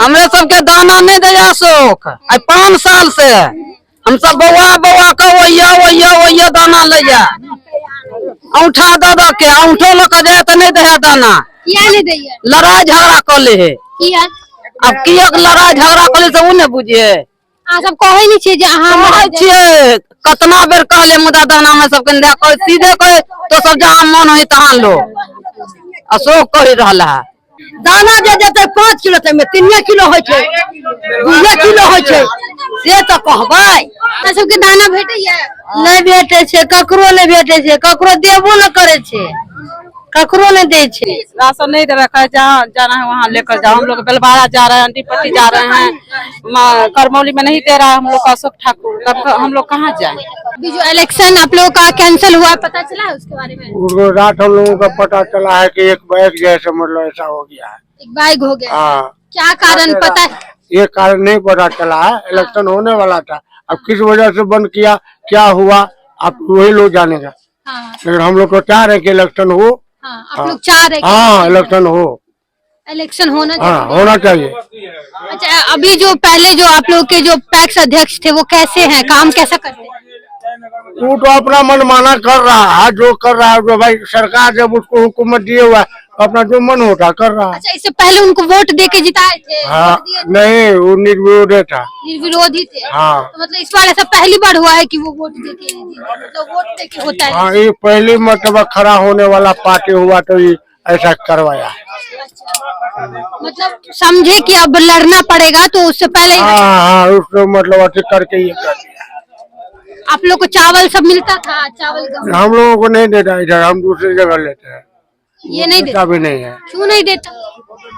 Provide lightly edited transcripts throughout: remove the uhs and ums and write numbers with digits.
हमरे सबके दाना नहीं दे अशोक 5 साल से हम सब बउआ बउआ के वही दाना ले जा औंठा दे के औंठो लोग जाए तो नहीं दे दाना लड़ाई झगड़ा कर ले है अब किया लड़ाई झगड़ा कर ले से वो नहीं बुझे सब कहे नहीं छे जे अहाँ छे कितना बेर कहले मुदा दाना में सब के सीधे कहे तो सब जहां मन होई तहां लो अशोक कहि रहला है दाना दे देते 5 किलो ते में 3 किलो होय छे 2 किलो होय छे से तो कहबै सबके दाना भेटे या नहीं भेटे छे ककरो नहीं भेटे छे ककरो देबो न करे छे ककरो नहीं दे छे राशन नहीं दे रखा है जहाँ जाना है वहाँ लेकर जाओ हम लोग बेलबाड़ा जा रहे हैं अंडीपट्टी जा रहे हैं करमौली में नहीं दे रहा है हम लोग का अशोक ठाकुर तब हम लोग कहाँ जाए अभी जो इलेक्शन आप लोगों का कैंसिल हुआ पता चला है उसके बारे में रात हम लोगों का पता चला है कि एक बाइक जैसे मतलब ऐसा हो गया है एक बाइक हो गया हाँ क्या कारण पता है ये कारण नहीं पता चला है इलेक्शन होने वाला था अब किस वजह से बंद किया क्या हुआ आप वही लोग जानेगा लेकिन हम लोग को चाह रहे कि इलेक्शन हो आप लोग चाह रहे हाँ इलेक्शन हो इलेक्शन होना होना चाहिए। अच्छा अभी जो पहले जो आप लोग के जो पैक्स अध्यक्ष थे वो कैसे हैं काम कैसा करते हैं वो तो अपना मनमाना कर रहा है जो कर रहा है जो भाई सरकार जब उसको हुकूमत दिए हुआ है अपना जो मन होता कर रहा है। अच्छा इससे पहले उनको वोट दे के जिताए थे हाँ नहीं वो निर्विरोध था निर्विरोधी थे हाँ तो मतलब इस बार ऐसा पहली बार हुआ है कि वो वोट दे के मतलब वोट दे के होता है हाँ ये पहली मरतबा खड़ा होने वाला पार्टी हुआ तो ये ऐसा करवाया मतलब समझे कि अब लड़ना पड़ेगा तो उससे पहले हाँ उसको मतलब अच्छे करके ये कर दिया। आप लोग को चावल सब मिलता था चावल हम लोगों को नहीं देता इधर हम दूसरी जगह लेते हैं ये नहीं देता भी नहीं है क्यों नहीं देता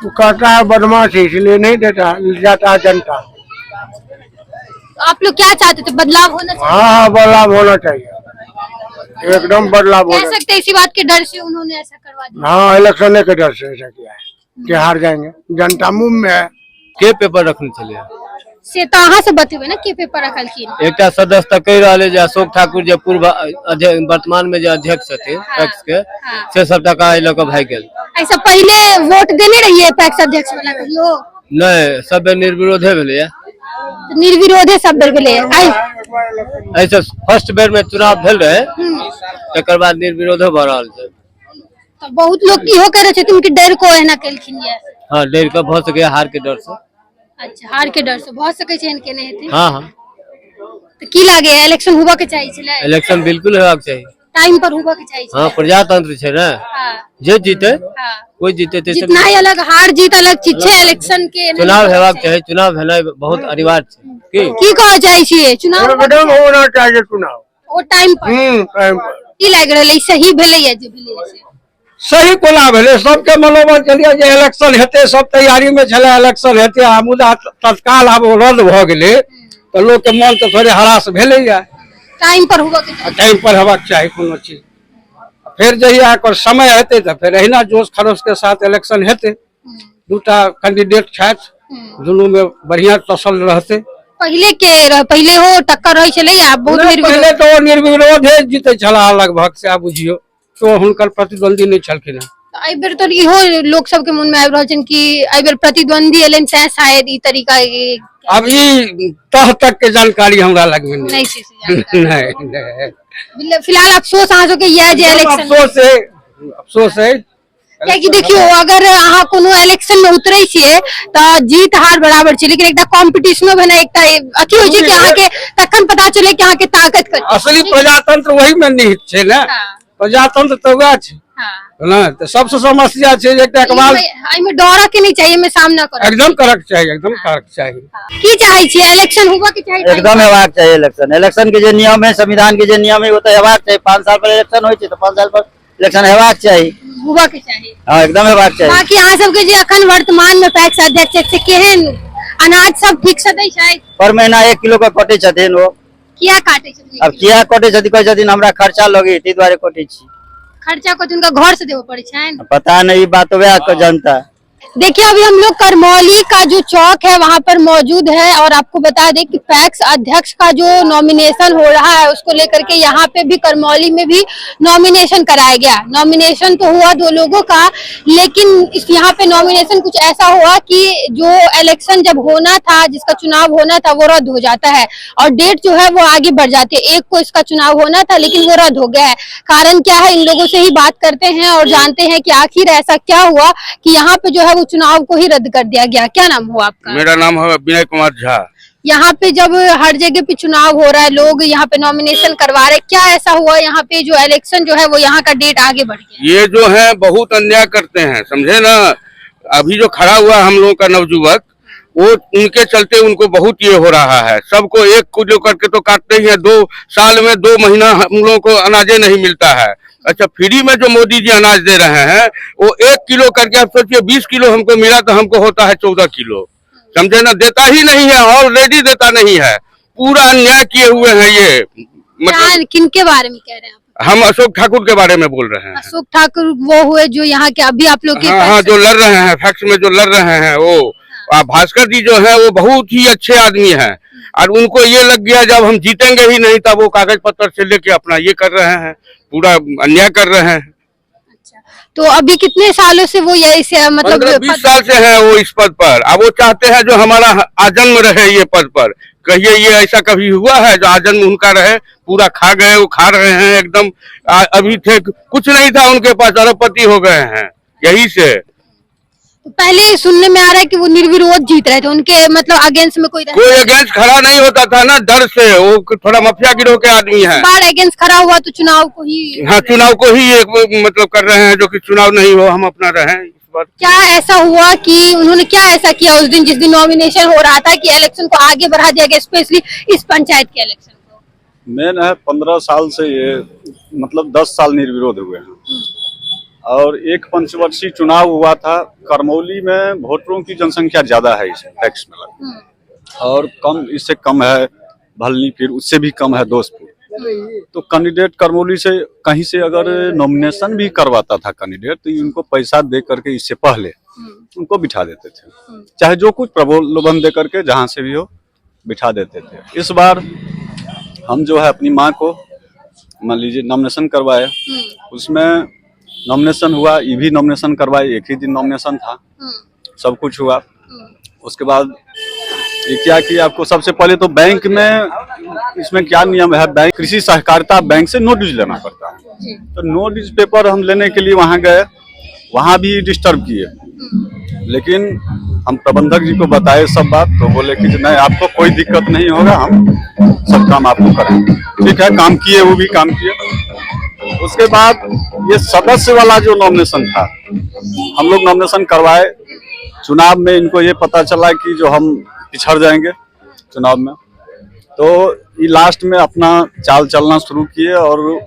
वो कहता है बदमाशी इसलिए नहीं देता जाता है जनता। तो आप लोग क्या चाहते थे बदलाव होना चाहिए हाँ बदलाव होना चाहिए एकदम बदलाव कह होना सकते इसी बात के डर से उन्होंने ऐसा करवा दिया हाँ इलेक्शन के डर से ऐसा किया है कि हार जाएंगे जनता मुंह में है के पेपर रखने चले से तो अहाँ से बतेबे ना के पेपर रखल की एक सदस्य कह रहा है अशोक ठाकुर जो पूर्व वर्तमान में जो अध्यक्ष थे पैक्स के से सब टका लोग भाग गए ऐसा पहले वोट देने रहिए पैक्स अध्यक्ष वाला कहियो नहीं सब निर्विरोधे भेले निर्विरोधे सब बेर भेले ऐसे फर्स्ट बेर में चुनाव भेल रहे तकर बाद निर्विरोधे भ रहल छै तो बहुत लोग इहो कह रहे छथिन कि डर को एना केलखिन ये हाँ डर के भ सके हार के डर से अच्छा हार के डर से बहुत सके छन केने हेतै हाँ हाँ तो की लागे इलेक्शन हुआ के चाहिए छले इलेक्शन बिल्कुल हेबाक चाहिए टाइम पर हुआ के चाहिए हाँ प्रजातंत्र छै ना जे जीते कोई जीते जितना ही अलग हार जीत अलग चीज छै इलेक्शन के चुनाव हेबाक चाहिए चुनाव भेनाइ बहुत अनिवार्य छै की कह जाइ छियै चुनाव होना चाहिए चुनाव ओ टाइम पर टाइम पर की लाग रहलै सही भेलै या जे भेलै से सही कोना भेले सबके मनोबल चलिए जे इलेक्शन हेते सब तैयारी में छले इलेक्शन हेते मुदा तत्काल आब रद्द भ गेले तो लोग के मन तो थोड़े हरास भेले या टाइम पर हुआ के चाहिए टाइम पर हेबाक चाही कोनो चीज फिर जहिया एकर समय हेते तो फिर अहिना जोश खरोश के साथ इलेक्शन हेते दूटा कैंडिडेट छथि दुनू में बढ़िया तसल रहते पहले हो टक्कर रही छले या बहुत पहले तो निर्विरोध जीते छला लगभग से आप बुझियो तो हुनकर प्रतिद्वंदी नहीं छलखिन एहि बेर तो इहो लोग सब के मन में आबि रहल छन कि एहि बेर प्रतिद्वंदी एलन से शायद ई तरीका अब ई तह तक के जानकारी हमरा लगबे नहीं नहीं फिलहाल अफसोस अहाँ के ये जे इलेक्शन अफसोस है कि देखियो अगर अहाँ कोनो इलेक्शन में उतरे छिए तो जीत हार बराबर छै लेकिन एकटा कॉम्पिटिशनो भेना एकटा अथी होय छै कि अहाँ के तखन पता चले कि अहाँ के ताकत कते असली प्रजातंत्र वही में निहित छै ना प्रजातंत्र तो वह छै ना तो सबसे समस्या छै एकटा कमाल एमे डर के नहीं चाहिए में सामना कर एकदम करक चाहिए एकदम करक चाहिए की चाहे छिए इलेक्शन हुआ के चाहिए एकदम हेबाक चाहिए इलेक्शन के जे नियम है संविधान के जे नियम है वो तो हेबाक चाहिए 5 साल पर इलेक्शन होय छै तो 5 साल पर इलेक्शन हेबाक चाहिए हुआ के चाहिए हाँ एकदम हेबाक चाहिए बाकी अहाँ सबके जे अखन वर्तमान में पैक्स अध्यक्ष से केहन अनाज सब ठीक से दै छै पर महीना 1 किलो का कटे छथिन वो किया काटे छथिन अब किया कटे छथिन कहै छथिन हमरा खर्चा लगे ती द्वारे कटे छी खर्चा को उनका घर से देबो पड़े छै पता नहीं बात वह जनता देखिए अभी हम लोग करमौली का जो चौक है वहां पर मौजूद है और आपको बता दें कि पैक्स अध्यक्ष का जो नॉमिनेशन हो रहा है उसको लेकर के यहाँ पे भी करमौली में भी नॉमिनेशन कराया गया। नॉमिनेशन तो हुआ 2 लोगों का, लेकिन इस यहाँ पे नॉमिनेशन कुछ ऐसा हुआ कि जो इलेक्शन जब होना था, जिसका चुनाव होना था वो रद्द हो जाता है और डेट जो है वो आगे बढ़ जाती है। 1 को इसका चुनाव होना था लेकिन वो रद्द हो गया है। कारण क्या है, इन लोगों से ही बात करते हैं और जानते हैं कि आखिर ऐसा क्या हुआ कि यहाँ पे जो है वो चुनाव को ही रद्द कर दिया गया। क्या नाम हुआ आपका? मेरा नाम है विनय कुमार झा। यहाँ पे जब हर जगह पे चुनाव हो रहा है, लोग यहाँ पे नॉमिनेशन करवा रहे, क्या ऐसा हुआ यहाँ पे जो इलेक्शन जो है वो यहाँ का डेट आगे बढ़ गया? ये जो है बहुत अन्याय करते हैं, समझे ना। अभी जो खड़ा हुआ हम लोगों का नवयुवक, वो उनके चलते उनको बहुत ये हो रहा है। सबको 1 किलो करके तो काटते ही है। 2 साल में 2 महीना हम लोगों को अनाजे नहीं मिलता है। अच्छा, फ्री में जो मोदी जी अनाज दे रहे हैं वो 1 किलो करके, आप सोचिए 20 किलो हमको मिला तो हमको होता है 14 किलो, समझे ना। देता ही नहीं है, ऑलरेडी देता नहीं है। पूरा अन्याय किए हुए हैं ये। मतलब किनके बारे में कह रहे हैं आप? हम अशोक ठाकुर के बारे में बोल रहे हैं। अशोक ठाकुर वो हुए जो यहाँ के अभी आप लोग के हाँ, जो लड़ रहे हैं, फैक्स में जो लड़ रहे हैं वो भास्कर जी जो है वो बहुत ही अच्छे आदमी हैं। और उनको ये लग गया जब हम जीतेंगे ही नहीं, तब वो कागज पत्र से लेके अपना ये कर रहे हैं, पूरा अन्याय कर रहे हैं। तो अभी कितने सालों से वो ये इसे मतलब 15-20 साल से है वो इस पद पर। अब वो चाहते हैं जो हमारा आजन्म रहे ये पद पर। कहिए ये ऐसा कभी हुआ है जो आजन्म उनका रहे? पूरा खा गए, वो खा रहे हैं एकदम। अभी थे कुछ नहीं था उनके पास, अरबपति हो गए हैं यही से। तो पहले सुनने में आ रहा है कि वो निर्विरोध जीत रहे थे, उनके मतलब अगेंस्ट में कोई अगेंस्ट खड़ा नहीं होता था ना, डर से। वो थोड़ा माफिया गिरोह के आदमी है। बार अगेंस्ट खड़ा हुआ तो चुनाव को ही, हाँ, चुनाव को ही एक मतलब कर रहे हैं जो कि चुनाव नहीं हो, हम अपना रहे। इस बार क्या ऐसा हुआ कि उन्होंने क्या ऐसा किया उस दिन जिस दिन नॉमिनेशन हो रहा था कि इलेक्शन को आगे बढ़ा दिया गया, स्पेशली इस पंचायत के इलेक्शन को? मेन है 15 साल से ये मतलब 10 साल निर्विरोध हुए हैं और 1 पंचवर्षीय चुनाव हुआ था। करमौली में वोटरों की जनसंख्या ज्यादा है इस टैक्स में, और कम इससे कम है भलनी, फिर उससे भी कम है दोस्तपुर। तो कैंडिडेट करमौली से कहीं से अगर नॉमिनेशन भी करवाता था कैंडिडेट, तो उनको पैसा दे करके इससे पहले उनको बिठा देते थे, चाहे जो कुछ प्रलोभन दे करके जहां से भी हो बिठा देते थे। इस बार हम जो है अपनी माँ को मान लीजिए नॉमिनेशन करवाए, उसमें नॉमिनेशन हुआ, ये भी नॉमिनेशन करवाए, एक ही दिन नॉमिनेशन था, सब कुछ हुआ। उसके बाद ये क्या किया, आपको सबसे पहले तो बैंक में इसमें क्या नियम है, बैंक कृषि सहकारिता बैंक से नोटिस लेना पड़ता है। तो नोटिस पेपर हम लेने के लिए वहां गए, वहां भी डिस्टर्ब किए, लेकिन हम प्रबंधक जी को बताए सब बात, तो बोले कि नहीं आपको कोई दिक्कत नहीं होगा, हम सब काम आपको कराएंगे। ठीक है, काम किए, वो भी काम किए। उसके बाद ये सदस्य वाला जो नॉमिनेशन था, हम लोग नॉमिनेशन करवाए। चुनाव में इनको ये पता चला कि जो हम पिछड़ जाएंगे चुनाव में, तो ये लास्ट में अपना चाल चलना शुरू किए और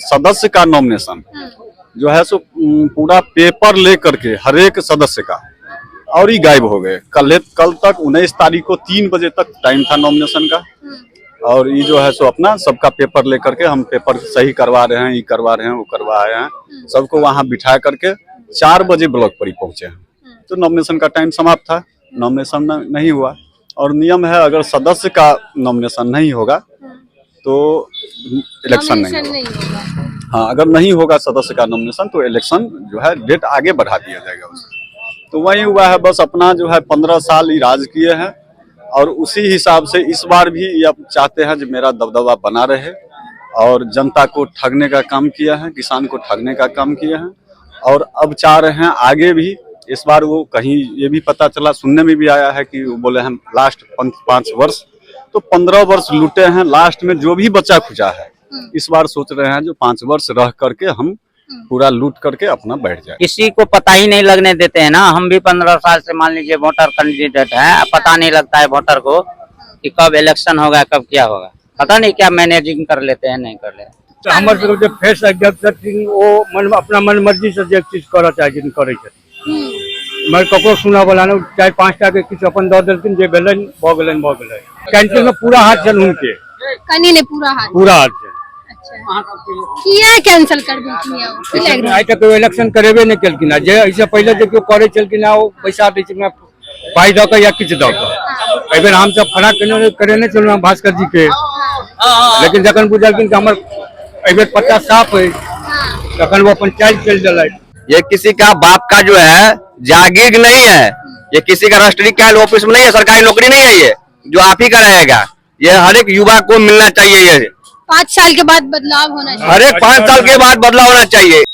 सदस्य का नॉमिनेशन जो है सो पूरा पेपर ले करके हर एक सदस्य का, और ही गायब हो गए। कल तक 19 तारीख को 3 बजे तक टाइम था नॉमिनेशन का, और ये जो है सो अपना सबका पेपर लेकर के हम पेपर सही करवा रहे हैं, ये करवा रहे हैं, वो करवा रहे हैं, सबको वहां बिठा करके 4 बजे ब्लॉक पर ही पहुंचे हैं। तो नॉमिनेशन का टाइम समाप्त था, नॉमिनेशन नहीं हुआ। और नियम है अगर सदस्य का नॉमिनेशन नहीं होगा तो इलेक्शन नहीं होगा। हाँ, अगर नहीं होगा सदस्य का नॉमिनेशन तो इलेक्शन जो है डेट आगे बढ़ा दिया जाएगा उसका। तो वही हुआ है, बस अपना जो है 15 साल ही राज किए हैं, और उसी हिसाब से इस बार भी ये चाहते हैं जो मेरा दबदबा बना रहे, और जनता को ठगने का काम किया है, किसान को ठगने का काम किया है, और अब चाह रहे हैं आगे भी। इस बार वो कहीं ये भी पता चला, सुनने में भी आया है कि वो बोले हम लास्ट 5 वर्ष तो 15 वर्ष लूटे हैं, लास्ट में जो भी बचा खुचा है इस बार सोच रहे हैं जो 5 वर्ष रह करके हम पूरा लूट करके अपना बैठ जाए। किसी को पता ही नहीं लगने देते हैं ना। हम भी 15 साल से मान लीजिए वोटर कैंडिडेट है, पता नहीं लगता है वोटर को कि कब इलेक्शन होगा, कब क्या होगा, पता नहीं क्या मैनेजिंग कर लेते हैं, नहीं कर लेते। हमारे जो फेस अध्यक्ष वो अपना मन मर्जी से जे चीज कर चाहे करे, मैं कको सुना वाला ना, चाहे 5 टा के किछु अपन दे देलखिन, जे गेलन भ गेलन। कैंटीन में पूरा हाथ जन उनके, कनी ने पूरा हाथ से। किया कैंसिल कर देती आइ तक इलेक्शन करेबे नहीं केलखिन है। जे ऐसे पहले देखियो करे चलखिन है, वो पैसा दै में पाई द के या किछ द के। एबेर हम सब खड़ा करे नहीं चलू भास्कर जी के, लेकिन जखन बुझलखिन कि हमर एबेर पत्ता साफ है, तखन वो अपन चाल चल दिलैथ। ये किसी का बाप का जो है जागीर नहीं है, ये किसी का रजिस्ट्री कैल ऑफिस में नहीं है, सरकारी नौकरी नहीं है, ये जो आप ही का रहेगा। ये हर एक युवा को मिलना चाहिए। ये 5 साल के बाद बदलाव होना चाहिए। हर एक 5 साल के बाद बदलाव होना चाहिए।